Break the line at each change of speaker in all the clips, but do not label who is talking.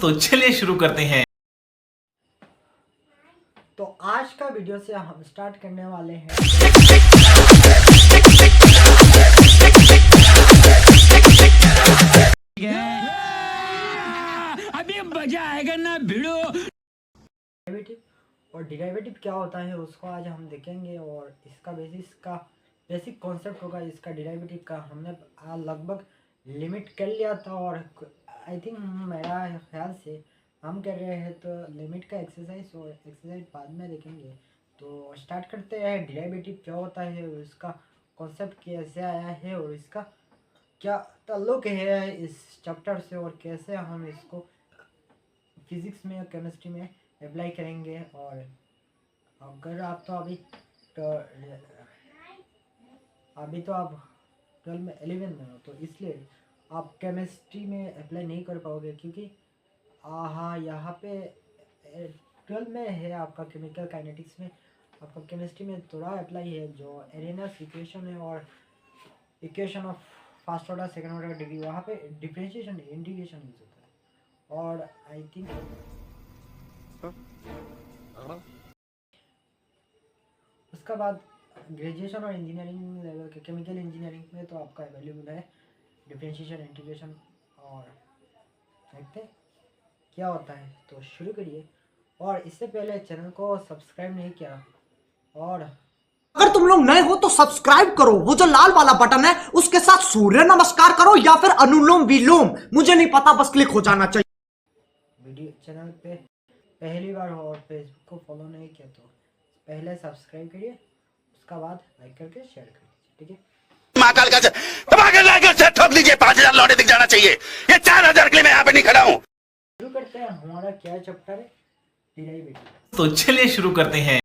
तो चलिए शुरू करते हैं।
तो आज का वीडियो से हम स्टार्ट करने वाले हैं
अभी मजा आएगा ना भिड़ो।
डेरिवेटिव और डेरिवेटिव क्या होता है उसको आज हम देखेंगे और इसका बेसिक कॉन्सेप्ट होगा इसका डेरिवेटिव का। हमने लगभग लिमिट कर लिया था और आई थिंक मेरा ख्याल से हम कर रहे हैं तो लिमिट का एक्सरसाइज और एक्सरसाइज बाद में देखेंगे। तो स्टार्ट करते हैं। डेरिवेटिव क्या होता है, इसका कॉन्सेप्ट कैसे आया है और इसका क्या ताल्लुक है इस चैप्टर से और कैसे हम इसको फिजिक्स में और केमिस्ट्री में अप्लाई करेंगे। और अगर आप तो अभी तो आप 12 में 11 में हो तो इसलिए आप केमिस्ट्री में अप्लाई नहीं कर पाओगे क्योंकि हाँ यहाँ पे 12 में है आपका केमिकल काइनेटिक्स में। आपका केमिस्ट्री में थोड़ा अप्लाई है जो एरेनस इक्वेशन है और equation of first order second order degree, वहाँ पे डिफरेंशिएशन इंटीग्रेशन यूज होता है। और आई थिंक उसका बाद ग्रेजुएशन और इंजीनियरिंग लेवल के केमिकल इंजीनियरिंग में तो आपका अवेलेबल है डिफरेंशिएशन इंटीग्रेशन। और देखते हैं क्या होता है, तो शुरू करिए। और इससे पहले चैनल को सब्सक्राइब नहीं किया और
अगर तुम लोग नए हो तो सब्सक्राइब करो, वो जो लाल वाला बटन है उसके साथ सूर्य नमस्कार करो या फिर अनुलोम विलोम, मुझे नहीं पता, बस क्लिक हो जाना चाहिए।
वीडियो चैनल पे पहली बार हो और फेसबुक को फॉलो नहीं किया तो पहले सब्सक्राइब करिए, उसका बाद लाइक करके शेयर कर दीजिए, ठीक है।
महाकाल का से ठोक लीजिए, 5000 लौटे दिख जाना चाहिए। ये 4000 के लिए मैं यहाँ पे नहीं खड़ा हूँ।
शुरू करते हैं। हमारा क्या चैप्टर है, डेरिवेटिव।
तो चलिए शुरू करते हैं।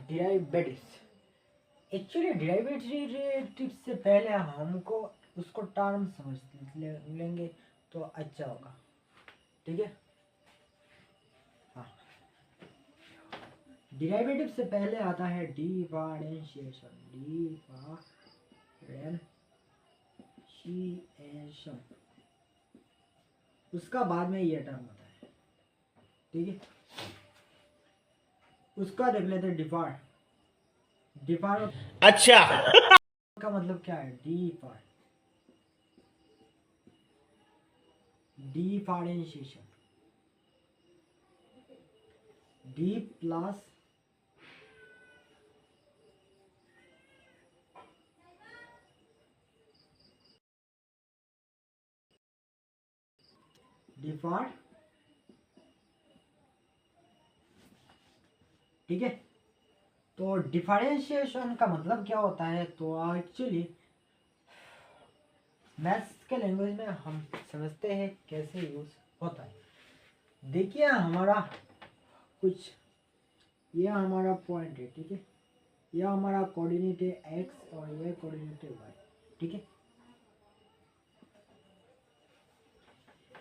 डेरिवेटिव्स एक्चुअली डेरिवेटिव से पहले हमको उसको टर्म समझ लेंगे तो अच्छा होगा, ठीक है। हाँ, डेरिवेटिव से पहले आता है डिफरेंशिएशन। उसका बाद में ये टर्म आता है, ठीक है। उसका देख लेते हैं डिफार
अच्छा
का मतलब क्या है। डिफरेंशिएशन डी प्लस डिफर, ठीक है। तो डिफरेंशिएशन का मतलब क्या होता है, तो एक्चुअली मैथ्स के लैंग्वेज में हम समझते हैं कैसे यूज होता है। देखिए हमारा कुछ ये हमारा पॉइंट है, ठीक है। यह हमारा कोऑर्डिनेट है एक्स और यह कोऑर्डिनेट है वाई, ठीक है।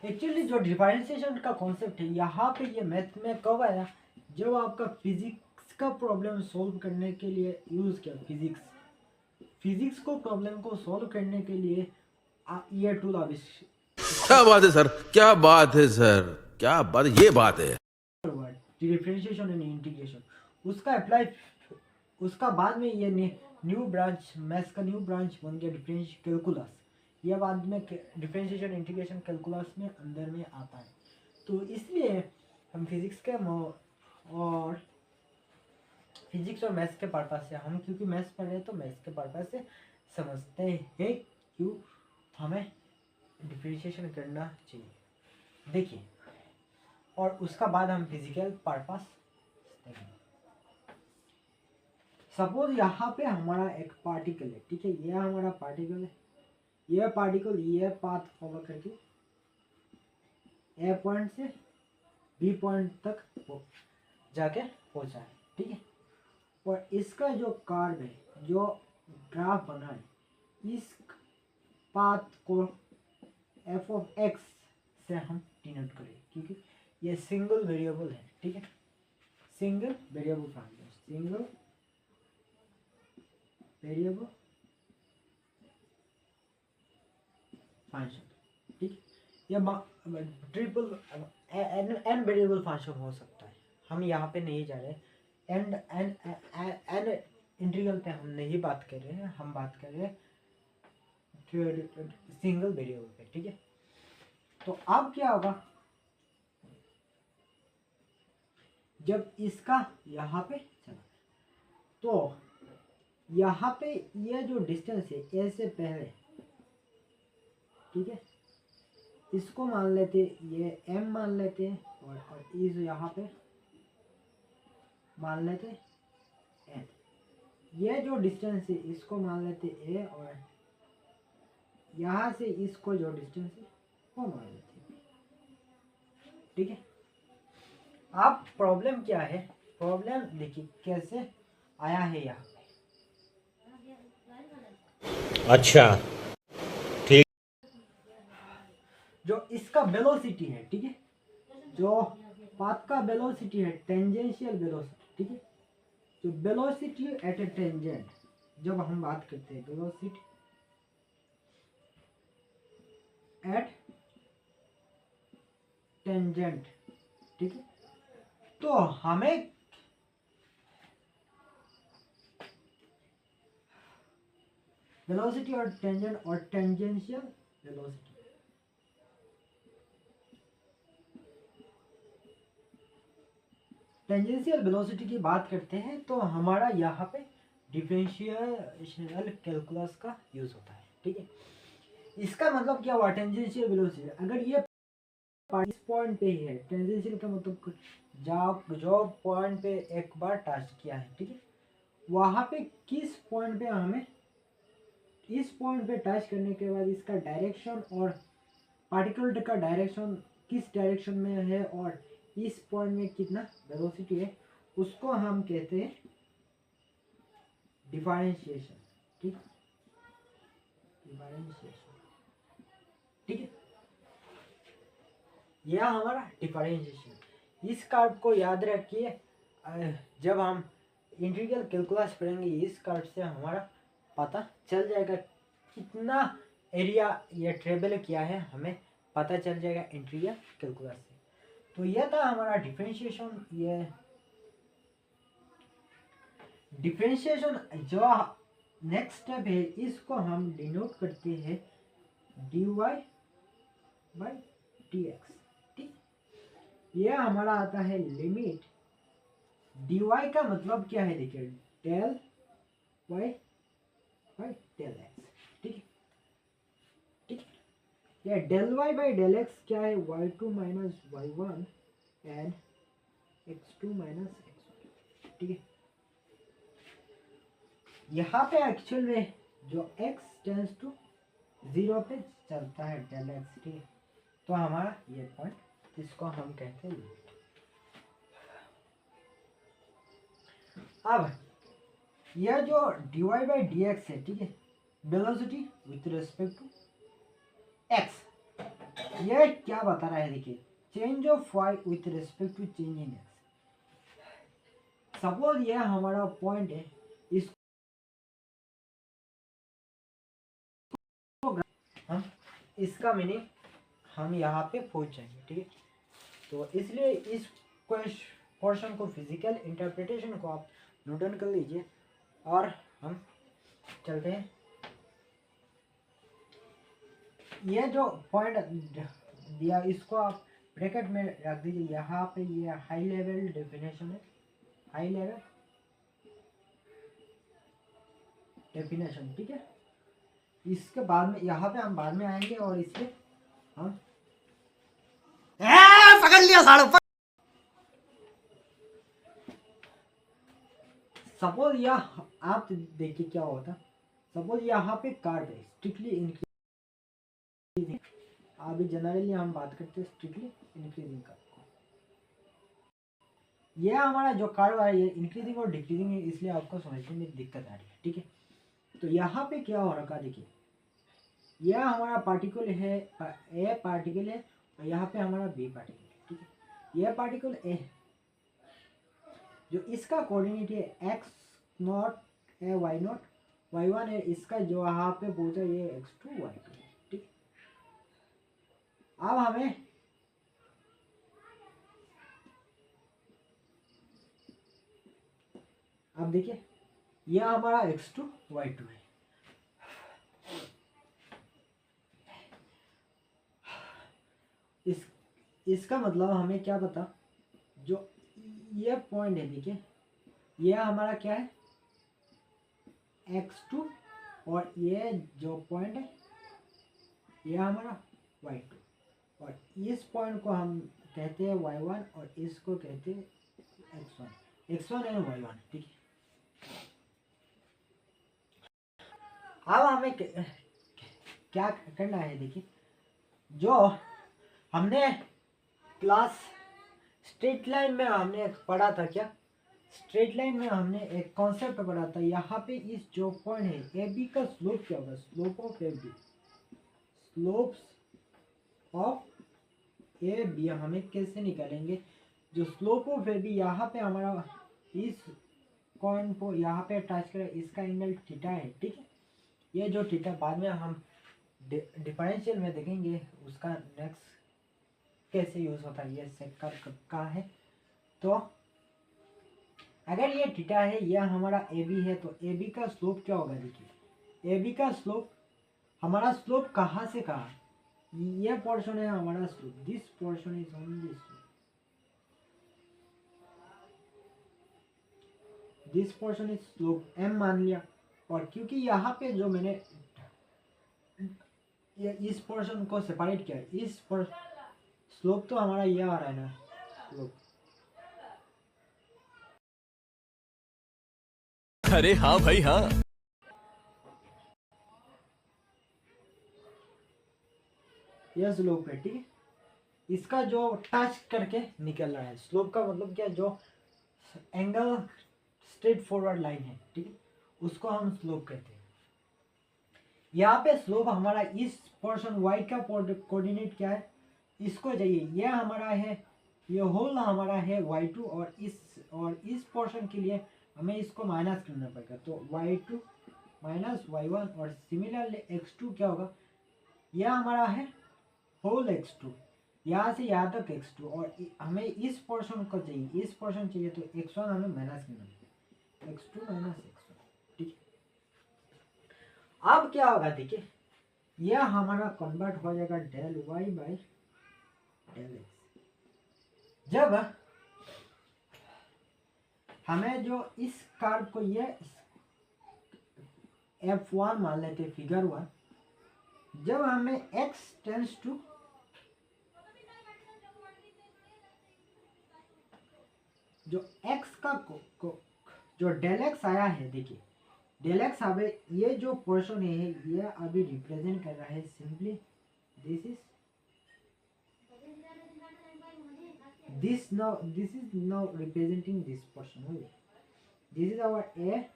एक्चुअली जो डिफरेंशिएशन का कॉन्सेप्ट है यहाँ पे ये मैथ में कब आया, जब आपका फिजिक्स का प्रॉब्लम सॉल्व करने के लिए यूज किया। फिजिक्स को प्रॉब्लम को सॉल्व करने के लिए ये टूल आविष्कार।
क्या बात है सर, क्या बात है सर, क्या बात, ये बात है।
डिफरेंशिएशन एंड इंटीग्रेशन उसका अप्लाई, उसका बाद में ये न्यू ब्रांच मैथ्स का न्यू ब्रांच बन गया डिफरेंशियल कैलकुलस। यह बाद में डिफरेंशिएशन इंटीग्रेशन कैलकुलस में अंदर में आता है। तो इसलिए हम फिजिक्स के और फिजिक्स और मैथ्स के पर्पस से हम, क्योंकि मैथ्स पढ़ रहे हैं तो मैथ्स के पर्पस से समझते हैं क्यों हमें डिफरेंशिएशन करना चाहिए, देखिए। और उसका बाद हम फिजिकल पर्पस देखेंगे। सपोज यहाँ पे हमारा एक पार्टिकल है, ठीक है। यह हमारा पार्टिकल है। यह पार्टिकल ये पाथ फॉलो करके ए पॉइंट से बी पॉइंट तक जाके पहुंचा है, ठीक है। और इसका जो कर्व है, जो ग्राफ बना है, इस पाथ को एफ ऑफ एक्स से हम डिनोट करें क्योंकि ये सिंगल वेरिएबल है, ठीक है। Single variable function, single variable function, ठीक। ये ट्रिपल एन वेरिएबल फंक्शन हो सकता है, हम यहाँ पे नहीं जा रहे। एंड एन इंटीग्रल पे हम नहीं बात कर रहे हैं, हम बात कर रहे हैं सिंगल वेरिएबल पे, ठीक है। तो अब क्या होगा, जब इसका यहाँ पे चला तो यहाँ पे ये जो डिस्टेंस है ए से पहले, ठीक है, इसको मान लेते, ये m मान लेते हैं और इस यहाँ पे मान लेते n। ये जो डिस्टेंस है इसको मान लेते a और यहाँ से इसको जो डिस्टेंस है वो मान लेते, ठीक है। अब प्रॉब्लम क्या है, प्रॉब्लम देखिए कैसे आया है यहाँ पे।
अच्छा,
जो इसका वेलोसिटी है, ठीक है, जो पाथ का वेलोसिटी है टेंजेंशियल वेलोसिटी, ठीक है, जो वेलोसिटी एट ए टेंजेंट, जब हम बात करते हैं वेलोसिटी एट टेंजेंट, ठीक है, तो हमें वेलोसिटी और टेंजेंट और टेंजेंशियल वेलोसिटी, टेंजेंशियल वेलोसिटी की बात करते हैं तो हमारा यहाँ पे डिफरेंशियल कैलकुलस का यूज होता है, ठीक है। इसका मतलब क्या हुआ, टेंजेंशियल वेलोसिटी, अगर ये इस पॉइंट पे ही है, टेंजेंशियल का मतलब जो पॉइंट पे एक बार टच किया है, ठीक है, वहाँ पे किस पॉइंट पे हमें, इस पॉइंट पे टच करने के बाद इसका डायरेक्शन और पार्टिकल का डायरेक्शन किस डायरेक्शन में है और इस पॉइंट में कितना वेलोसिटी है, उसको हम कहते हैं डिफरेंशिएशन, ठीक, डिफरेंशिएशन, ठीक है। यह हमारा डिफरेंशिएशन। इस कर्व को याद रखिए, जब हम इंटीग्रल कैलकुलस पढ़ेंगे इस कर्व से हमारा पता चल जाएगा कितना एरिया ये ट्रेवल किया है, हमें पता चल जाएगा इंटीग्रल कैलकुलस से। तो यह था हमारा डिफरेंशिएशन। ये डिफरेंशिएशन जो नेक्स्ट स्टेप है इसको हम डिनोट करते हैं dy बाई dx, ठीक। यह हमारा आता है लिमिट, dy का मतलब क्या है, देखिए del y by del x, ठीक है, ठीक। यह del y by del x क्या है, y2 minus y1 and x2 minus x1, ठीक है। यहाँ पे एक्चुअल में जो x टेंस टू 0 पे चलता है डेल x, ठीक है। तो हमारा ये पॉइंट, इसको हम कहते हैं लिमिट। अब यह जो dy बाई dx है, ठीक है, velocity with respect to x, यह क्या बता रहा है, देखिए change of y with respect to change in x। Suppose यह हमारा पॉइंट है, इस हम इसका मीनिंग हम यहाँ पे पहुँच जाएंगे, ठीक है। तो इसलिए इस पोर्शन को, फिजिकल इंटरप्रिटेशन को आप नोट डाउन कर लीजिए और हम चलते हैं। ये जो पॉइंट दिया इसको आप ब्रैकेट में रख दीजिए, यहाँ पे ये हाई लेवल डेफिनेशन है, हाई लेवल डेफिनेशन, ठीक है। इसके बाद में यहाँ पे हम बाद में आएंगे और इसलिए हम
पकड़ लिया साढ़े।
सपोज यह आप देखिए क्या होता, सपोज यहाँ पे कार्व है स्ट्रिक्टली इंक्रीजिंग, अभी जनरली हम बात करते हैं स्ट्रिक्टली इंक्रीजिंग कर्व को। यह हमारा जो कर्व है ये इंक्रीजिंग और डिक्रीजिंग है, इसलिए आपको समझने में दिक्कत आ रही है, ठीक है। तो यहाँ पे क्या हो रखा, देखिए यह हमारा पार्टिकल है, ए पार्टिकल है और यहाँ पे हमारा बी पार्टिकल है, ठीक है। यह पार्टिकल ए जो इसका कोऑर्डिनेट है x naught a y naught y1 है, इसका जो यहाँ पे पहुंचा ये x2 y2 है, ठीक। अब हमें अब देखिए यह हमारा x2 y2 है। इसका मतलब हमें क्या पता, जो ये पॉइंट है देखिए यह हमारा क्या है x2 और ये जो पॉइंट है यह हमारा y2 और इस पॉइंट को हम कहते हैं y1 और इसको कहते हैं x1 एंड y1, ठीक है। अब हमें क्या करना है देखिए, जो हमने क्लास स्ट्रेट लाइन में हमने पढ़ा था, क्या स्ट्रेट लाइन में हमने एक कॉन्सेप्ट पढ़ा था। यहाँ पे इस जो पॉइंट है ए बी का स्लोप क्या होगा, slope of A B, slopes of A B हमें कैसे निकालेंगे, जो स्लोप ऑफ ए बी यहाँ पे हमारा इस पॉइंट को यहाँ पे टच करें, इसका एंगल थीटा है, ठीक है। ये जो थीटा बाद में हम डिफरेंशियल में देखेंगे, उसका नेक्स्ट कैसे यूज होता है ये सेट का है। तो अगर ये थीटा है, यह हमारा ए बी है, तो ए बी का स्लोप क्या होगा देखिए, ए बी का स्लोप हमारा स्लोप कहाँ से कहाँ, ये पोर्शन है हमारा slope, this portion is only slope, this portion is slope m मान लिया। और क्योंकि यहाँ पे जो मैंने इस पोर्शन को सेपरेट किया, इस पर स्लोप तो हमारा ये आ रहा है ना, स्लोप
अरे हाँ भाई हाँ।
यह स्लोप है, ठीक है। इसका जो टच करके निकल रहा है, स्लोप का मतलब क्या, जो एंगल स्ट्रेट फॉरवर्ड लाइन है, ठीक है, उसको हम स्लोप कहते हैं। यहाँ पे स्लोप हमारा इस पोर्शन y का कोऑर्डिनेट क्या है, इसको चाहिए, यह हमारा है, ये होल हमारा है y2 और इस पोर्शन के लिए हमें इसको माइनस करना पड़ेगा, तो y2 माइनस y1 और सिमिलरली x2 क्या होगा, यह हमारा है होल x2, यहाँ से यहाँ तक x2 और हमें इस पोर्शन को चाहिए, इस पोर्शन चाहिए, तो x1 हमें माइनस करना पड़ेगा, x2 माइनस x1, ठीक है। अब क्या होगा देखिए, यह हमारा कन्वर्ट हो जाएगा del y by del x। जब हमें जो इस कर्व को ये f1 मान लेते फिगर 1, जब हमें x टेंस टू जो x का जो डेल x आया है, देखिए डेल x हमें ये जो पोर्शन है ये अभी रिप्रेजेंट कर रहा है, simply this is this is now representing this portion only. This is our a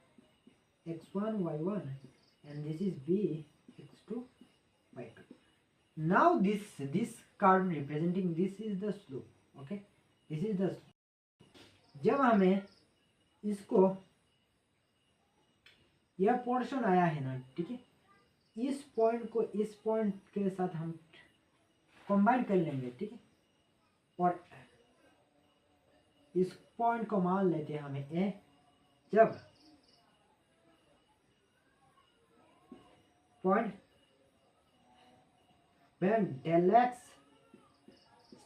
x1 y1 and this is b x2 y2. Now this curve representing this is the slope, okay, this is the slope. जब हमें इसको यह portion आया है ना, ठीक है, इस पॉइंट को इस पॉइंट के साथ हम कंबाइन कर लेंगे, ठीक है, और इस पॉइंट को मान लेते हैं हमें ए। जब point when del x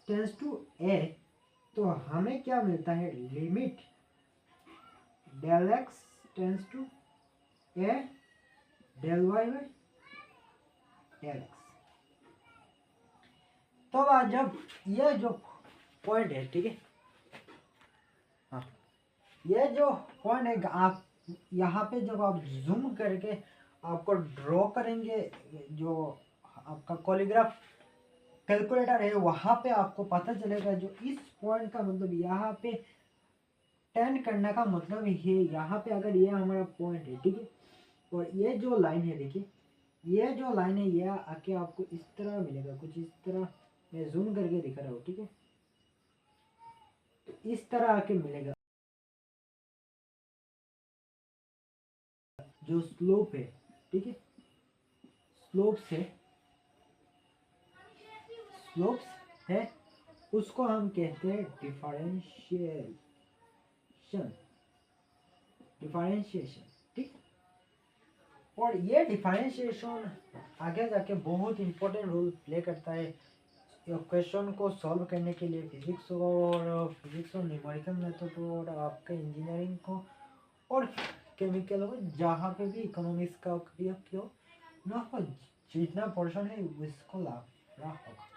tends to a, तो हमें क्या मिलता है, limit del x tends to a del y by del x। तो जब ये जो पॉइंट है, ठीक है, हाँ, ये जो पॉइंट है, आप यहाँ पे जब आप जूम करके आपको ड्रॉ करेंगे, जो आपका कॉलीग्राफ कैलकुलेटर है वहाँ पे आपको पता चलेगा, जो इस पॉइंट का मतलब यहाँ पे टेंड करने का मतलब है, यहाँ पे अगर ये हमारा पॉइंट है, ठीक है, और ये जो लाइन है, देखिए ये जो लाइन है ये आके आपको इस तरह मिलेगा, कुछ इस तरह, मैं जूम करके दिखा रहा हूँ, ठीक है, तो इस तरह आके मिलेगा। जो स्लोप है, ठीक है, स्लोप्स है उसको हम कहते हैं डिफरेंशिएशन, ठीक। और ये डिफरेंशिएशन आगे जाके बहुत इंपॉर्टेंट रोल प्ले करता है क्वेश्चन को सॉल्व करने के लिए, फिजिक्स और न्यूमेरिकल मेथड और आपके इंजीनियरिंग को और केमिकल हो, जहाँ पे भी इकोनॉमिक्स का उपयोग क्यों ना हो, जितना पोर्शन है उसको लाभ रहा होगा।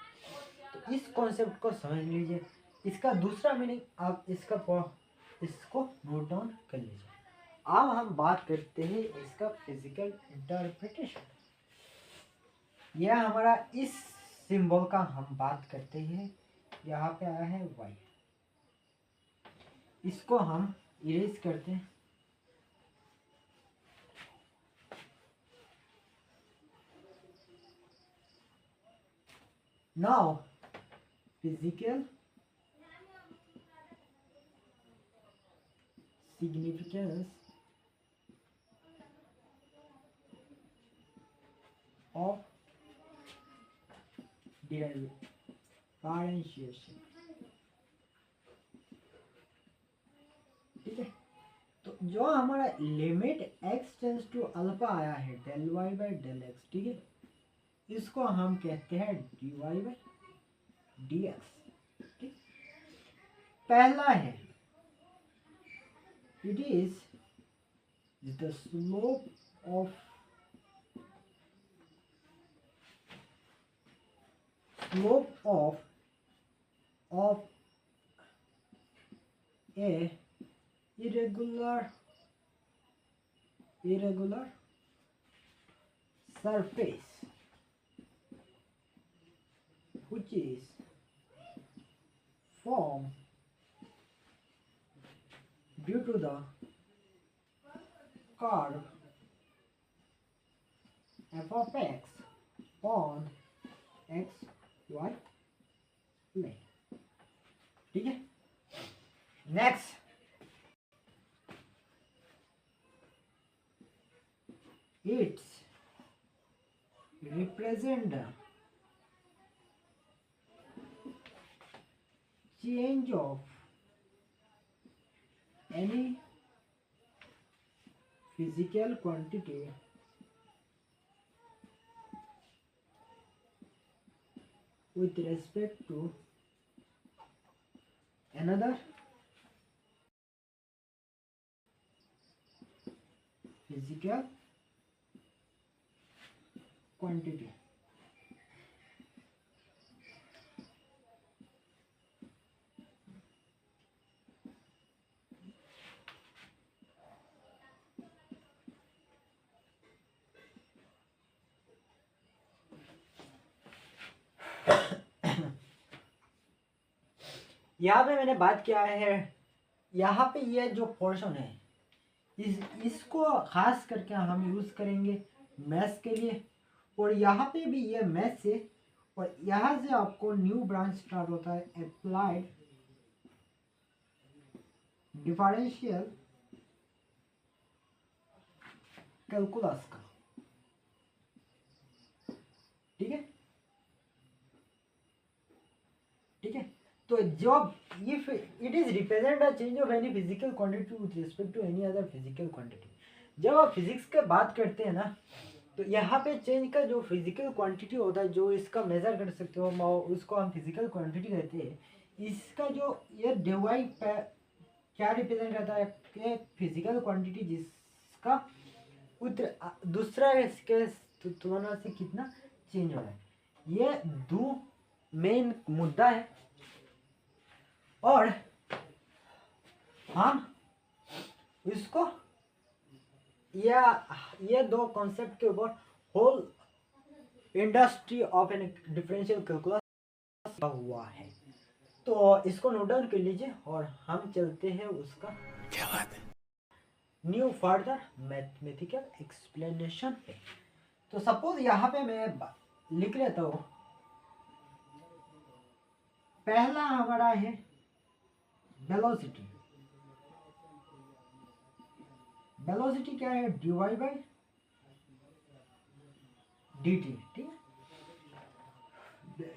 तो इस कॉन्सेप्ट को समझ लीजिए। इसका दूसरा मीनिंग आप इसको नोट डाउन कर लीजिए। अब हम बात करते हैं इसका फिजिकल इंटरप्रिटेशन। यह हमारा इस सिंबल का हम बात करते हैं, यहाँ पे आया है वाई, इसको हम इरेज करते हैं। Now physical significance of differentiation, ठीक है। तो जो हमारा limit x tends to alpha आया है del y by del x, ठीक है, इसको हम कहते हैं dy बाई dx, ठीक। पहला है it is the slope of a irregular surface which is formed due to the curve f of x on x y plane, ठीक है। Next it's represent the change of any physical quantity with respect to another physical quantity. यहाँ पे मैंने बात किया है, यहाँ पे ये जो पोर्शन है इसको खास करके हम यूज़ करेंगे मैथ्स के लिए, और यहाँ पे भी ये मैथ्स है, और यहाँ से आपको न्यू ब्रांच स्टार्ट होता है अप्लाइड डिफरेंशियल कैलकुलस का, ठीक है, ठीक है। तो जब if it is represent a change of any physical quantity with respect to any other physical quantity, जब आप फिजिक्स की बात करते हैं ना, तो यहाँ पे चेंज का जो फिजिकल क्वांटिटी होता है, जो इसका मेजर कर सकते हो, उसको हम फिजिकल क्वांटिटी कहते हैं। इसका जो ये डिवाइड क्या रिप्रेजेंट करता है कि फिजिकल क्वांटिटी जिसका दूसरा इसके तुलना से कितना चेंज हो रहा है, ये दो मेन मुद्दा है। और हम इसको ये दो कॉन्सेप्ट के ऊपर whole industry of an differential calculus हुआ है। तो इसको नोट डाउन कर लीजिए और हम चलते हैं उसका
क्या बात है।
न्यू फर्दर मैथमेटिकल एक्सप्लेनेशन है। तो सपोज यहाँ पे मैं लिख लेता हूँ, पहला हमारा है वेलोसिटी, वेलोसिटी क्या है, dy बाई dt, ठीक है।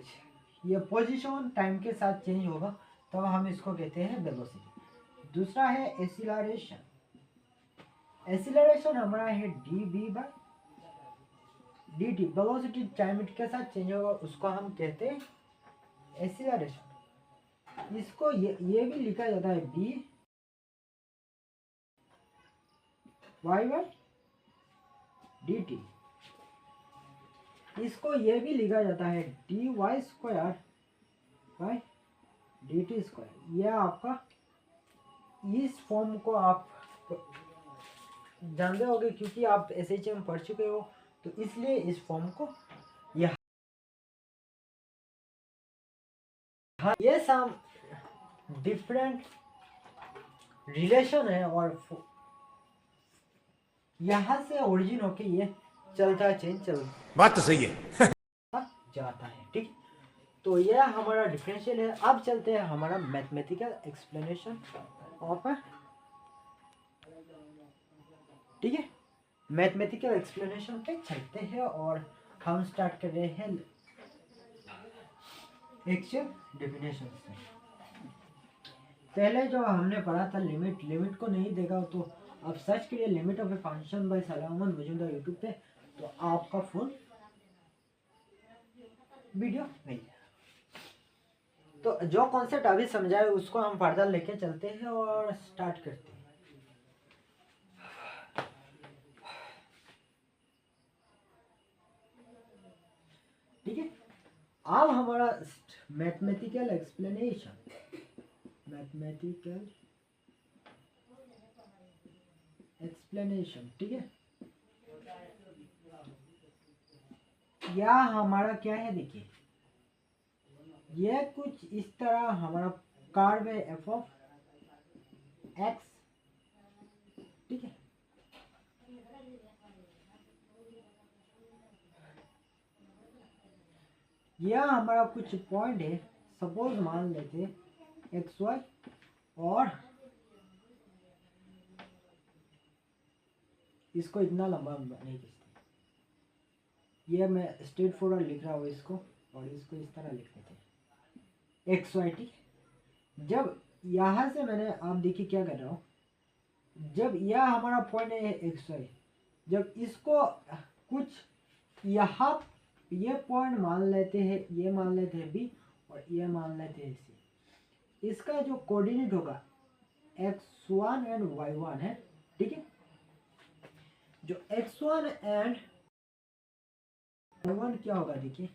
ये पोजीशन टाइम के साथ चेंज होगा तो हम इसको कहते हैं वेलोसिटी। दूसरा है एक्सीलरेशन। एक्सीलरेशन हमारा है dv by dt, velocity time के साथ चेंज होगा उसको हम कहते हैं एक्सीलरेशन। इसको ये भी लिखा जाता है b y बाई dt। इसको ये भी लिखा जाता है dy square by dt square. यह आपका इस फॉर्म को आप जानते होगे क्योंकि आप SHM पढ़ चुके हो, तो इसलिए इस फॉर्म को यह ये सम डिफरेंट रिलेशन है और यहाँ से ओरिजिन होके ये चलता
बात तो सही है।
जाता है, ठीक। तो यह हमारा डिफरेंशियल है। अब चलते हैं हमारा मैथमेटिकल एक्सप्लेनेशन ऑफ, ठीक है। मैथमेटिकल एक्सप्लेनेशन पे चलते हैं और हम स्टार्ट कर रहे हैं एक्चुअल डेफिनेशन से। पहले जो हमने पढ़ा था लिमिट को नहीं देखा तो आप सर्च करिए limit of a function by सलामन मौजूदा यूट्यूब पे, तो आपका फुल वीडियो मिल जाएगा। तो जो कॉन्सेप्ट अभी समझाए उसको हम फर्दर लेके चलते हैं और स्टार्ट करते हैं। ठीक है, अब हमारा मैथमेटिकल एक्सप्लेनेशन, ठीक है। या हमारा क्या है, देखिए ये कुछ इस तरह हमारा कर्व है एफ ऑफ एक्स, ठीक है। यह हमारा कुछ पॉइंट है, सपोज मान लेते एक्स वाई, और इसको इतना लंबा नहीं खींचते, ये मैं स्ट्रेट फॉरवर्ड लिख रहा हूँ इसको, और इसको इस तरह लिख देते एक्स वाई, ठीक। जब यहाँ से मैंने, आप देखिए क्या कर रहा हूँ, जब यह हमारा पॉइंट है एक्स वाई, जब इसको कुछ यहाँ ये पॉइंट मान लेते हैं, ये मान लेते हैं बी और ये मान लेते हैं सी, इसका जो कोऑर्डिनेट होगा x1 एंड y1 है, ठीक है। जो x1 एंड y1 क्या होगा, देखिए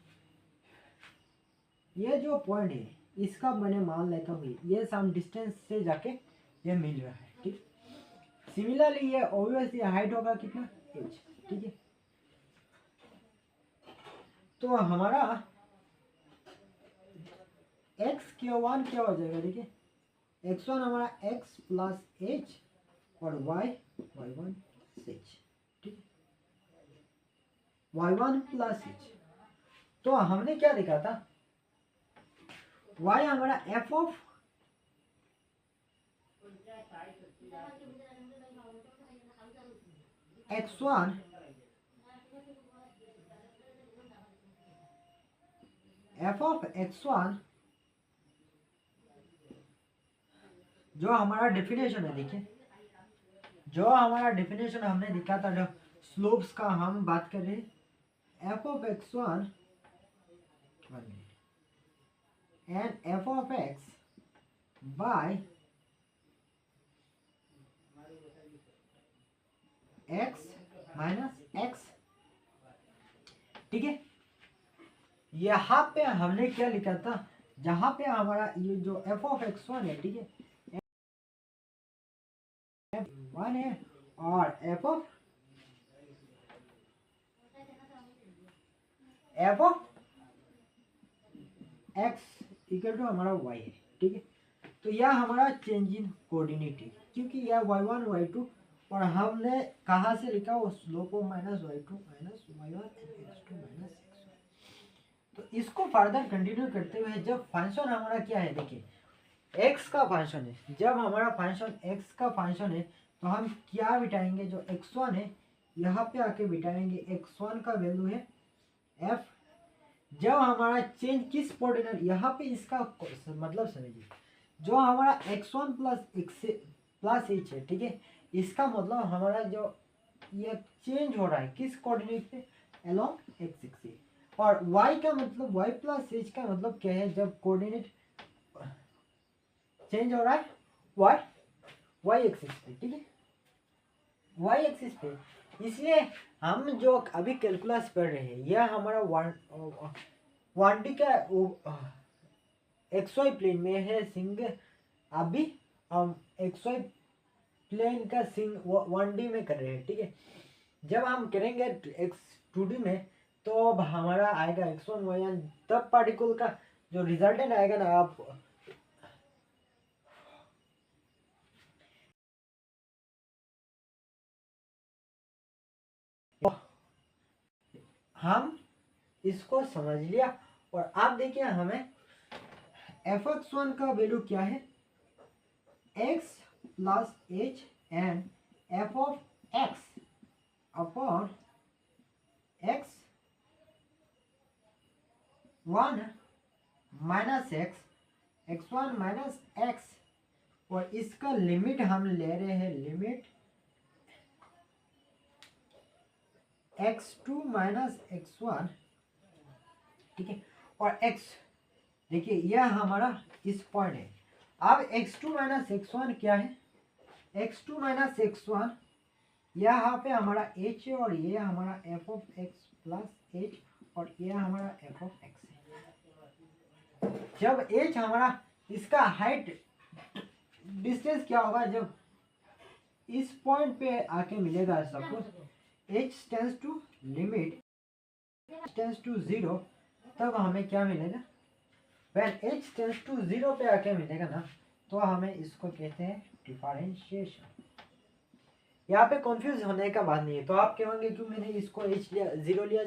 ये जो पॉइंट है इसका मैंने मान लेता हूँ ये सम डिस्टेंस से जाके ये मिल रहा है, ठीक। सिमिलरली ये ऑब्वियसली हाइट होगा कितना h, ठीक है। तो हमारा x1 क्या हो जाएगा, देखिए x1 हमारा x प्लस h और y1 h, ठीक है, y1 प्लस h। तो हमने क्या देखा था, y हमारा f of x1 f of x1 जो हमारा डेफिनेशन है, देखिए जो हमारा डेफिनेशन हमने दिखा था, जो स्लोप्स का हम बात कर रहे हैं, f of x1 and f of x by x minus x, ठीक है। यहाँ पे हमने क्या लिखा था, जहाँ पे हमारा ये जो f ऑफ x1 है, ठीक है, f1 है और f of x equal to हमारा y है, ठीक है। तो यह हमारा चेंज इन कोऑर्डिनेट है, क्योंकि यह y1 y2 और हमने कहाँ से लिखा, वो slope of minus y2 minus y1 x2 minus x1। तो इसको फर्दर कंटिन्यू करते हुए जब फंक्शन हमारा क्या है, देखिए एक्स का फंक्शन है, जब हमारा फंक्शन एक्स का फंक्शन है तो हम क्या बिठाएंगे, जो x1 है यहाँ पे आके बिठाएंगे। x1 का वैल्यू है f। जब हमारा चेंज किस कोऑर्डिनेट, यहाँ पे इसका मतलब समझिए, जो हमारा x1 प्लस एच है, ठीक है, इसका मतलब हमारा जो ये चेंज हो रहा है किस कोऑर्डिनेट पे, अलोंग एक्स एक्सिस। और y का मतलब y प्लस एच का मतलब क्या है, जब कोऑर्डिनेट चेंज हो रहा है y एक्सिस पे, ठीक है, y एक्सिस पे। इसलिए हम जो अभी कैलकुलस पढ़ रहे हैं यह हमारा 1D का XY प्लेन में है सिंग। अभी हम XY प्लेन का सिंग 1D में कर रहे हैं, ठीक है। जब हम करेंगे x 2D में तो अब हमारा आएगा x1 y1, तब पार्टिकल का जो रिजल्टेंट आएगा ना, आप हम इसको समझ लिया। और आप देखिए हमें fx1 का वैल्यू क्या है, x plus H and f of x upon x 1 minus x1 minus x। और इसका लिमिट हम ले रहे हैं, लिमिट x2 माइनस x1, ठीक है। और x देखिए यह हमारा इस पॉइंट है। अब x2 माइनस x1 क्या है, x2 माइनस x1 यहाँ पे हमारा h है और ये हमारा f of x plus h और ये हमारा f ऑफ x है। जब h हमारा इसका हाइट डिस्टेंस क्या होगा, जब इस पॉइंट पे आके मिलेगा, suppose h tends to limit tends to 0, तब हमें क्या मिलेगा, व्हेन h टेंस टू 0 पे आके मिलेगा ना, तो हमें इसको कहते हैं डिफरेंशिएशन। यहाँ पे कंफ्यूज होने का बात नहीं है। तो आप कहेंगे क्यों मैंने इसको h लिया, 0 लिया,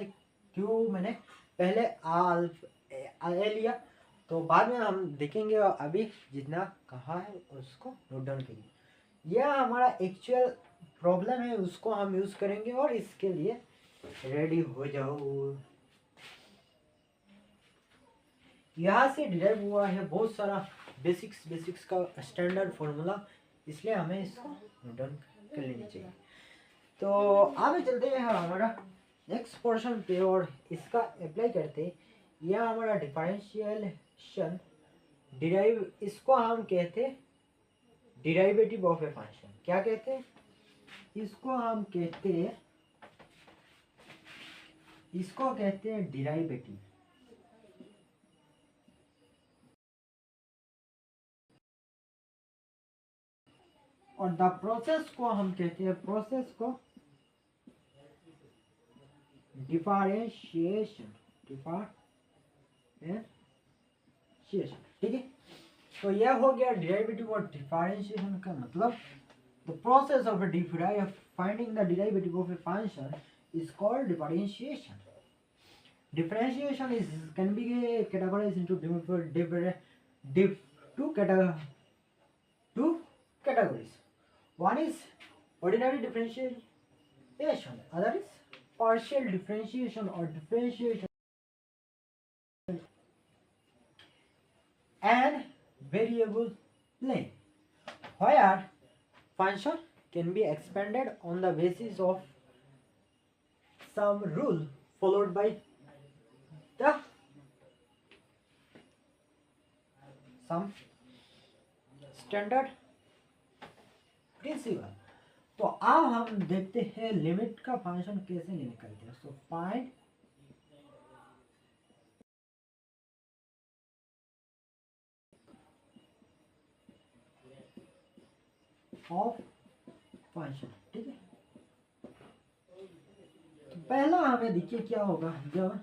क्यों मैंने पहले a लिया, तो बाद में हम देखेंगे। अभी जितना कहा है उसको नोट डाउन करिए। यह हमारा एक्चुअल प्रॉब्लम है, उसको हम यूज करेंगे और इसके लिए रेडी हो जाओ। यहाँ से डिराइव हुआ है बहुत सारा बेसिक्स का स्टैंडर्ड फॉर्मूला, इसलिए हमें इसको नोट डाउन कर लेनी चाहिए। तो आगे चलते हैं हमारा नेक्स्ट पोर्शन पे और इसका अप्लाई करते हैं। यह हमारा डिफरेंशिएशन डिराइव, इसको हम कहते हैं डिराइवेटिव ऑफ ए फंक्शन। क्या कहते हैं इसको, हम कहते हैं, इसको कहते हैं डिराइवेटिव। और द प्रोसेस को हम कहते हैं, प्रोसेस को डिफरेंशिएशन, ठीक है। तो यह हो गया डिराइवेटिव और डिफरेंशिएशन का मतलब। The process of finding the derivative of a function is called differentiation. Differentiation is can be categorized into two categories. One is ordinary differentiation, other is partial differentiation or differentiation, and variable plane, where function can be expanded on the basis of some rule followed by the some standard principle. तो अब हम देखते हैं limit का function कैसे निकालते हैं। So find of function, ठीक है। तो पहला हमें देखिए क्या होगा, जब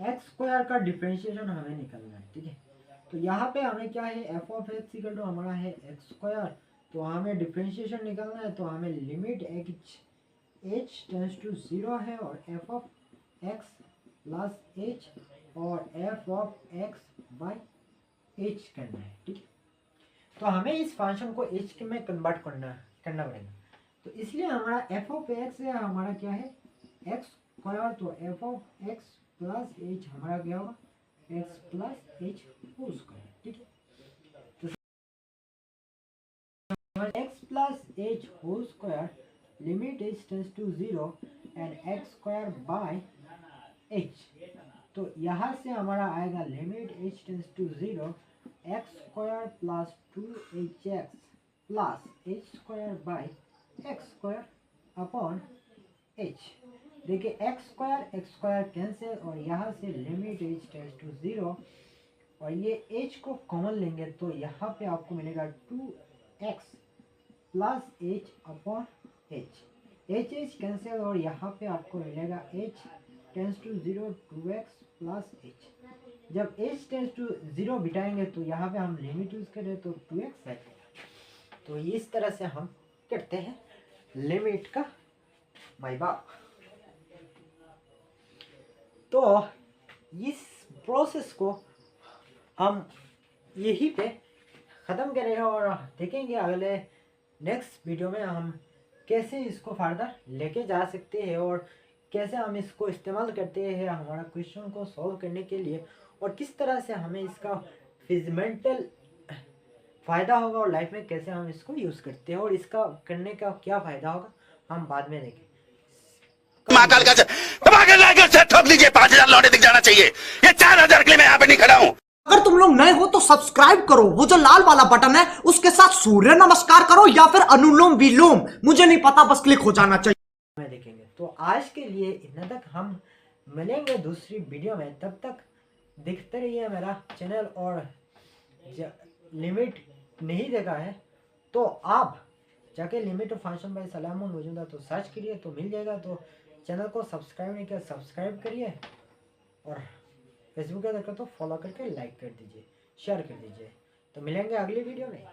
एक्स स्क्वायर का डिफरेंशिएशन हमें निकालना है, ठीक है। तो यहाँ पे हमें क्या है, f of x equal to हमारा है एक्स स्क्वायर, तो हमें डिफरेंशिएशन निकालना है। तो हमें लिमिट एच टेंस टू 0 है और f of x plus h और f of x by h करना है, ठीक है। तो हमें इस फंक्शन को एच में कन्वर्ट करना पड़ेगा। तो इसलिए हमारा एफ ऑफ एक्स है, हमारा क्या है एक्स स्क्वायर, तो f of x plus h हमारा क्या होगा x plus h whole square, ठीक है। X plus h whole square limit h tends to 0 and x square by h. तो यहाँ से हमारा आएगा limit h tends to 0 x square plus 2hx plus h square by x square upon h. देखिए x square cancel और यहाँ से limit h tends to 0 और ये एच को कॉमन लेंगे तो यहाँ पे आपको मिलेगा 2x plus h upon h. H cancel और यहाँ पे आपको मिलेगा h tends to 0 2x plus h. जब एच टेंस टू 0 बिठाएंगे तो यहाँ पे हम लिमिट यूज करें तो 2x आएगा। तो इस तरह से हम करते हैं लिमिट का माय बाप। तो इस प्रोसेस को हम यहीं पे ख़त्म करेंगे और देखेंगे अगले नेक्स्ट वीडियो में हम कैसे इसको फर्दर लेके जा सकते हैं और कैसे हम इसको इस्तेमाल करते हैं हमारा क्वेश्चन को सॉल्व करने के लिए और किस तरह से हमें इसका फिजिमेंटल फ़ायदा होगा और लाइफ में कैसे हम इसको यूज़ करते हैं और इसका करने का क्या फ़ायदा होगा हम बाद में देखें।
महाकाल का से ठोक लीजिए, 5000 लौटे दिख जाना चाहिए। ये 4000 के लिए मैं यहाँ पे नहीं खड़ा हूँ।
अगर तुम लोग नए हो तो सब्सक्राइब करो, वो जो लाल वाला बटन है उसके साथ सूर्य नमस्कार करो या फिर अनुलोम विलोम, मुझे नहीं पता, बस क्लिक हो जाना चाहिए।
में देखेंगे। तो आज के लिए इतना तक, हम मिलेंगे दूसरी वीडियो में। तब तक देखते रहिए मेरा चैनल और लिमिट नहीं देखा है तो आप जाके लिमिट ऑफ फंक्शन बाय सलामुन मौजूदा तो सर्च करिए तो मिल जाएगा। तो चैनल को सब्सक्राइब नहीं किया सब्सक्राइब करिए और फेसबुक पे देखो तो फॉलो करके लाइक कर दीजिए, शेयर कर दीजिए। तो मिलेंगे अगली वीडियो में।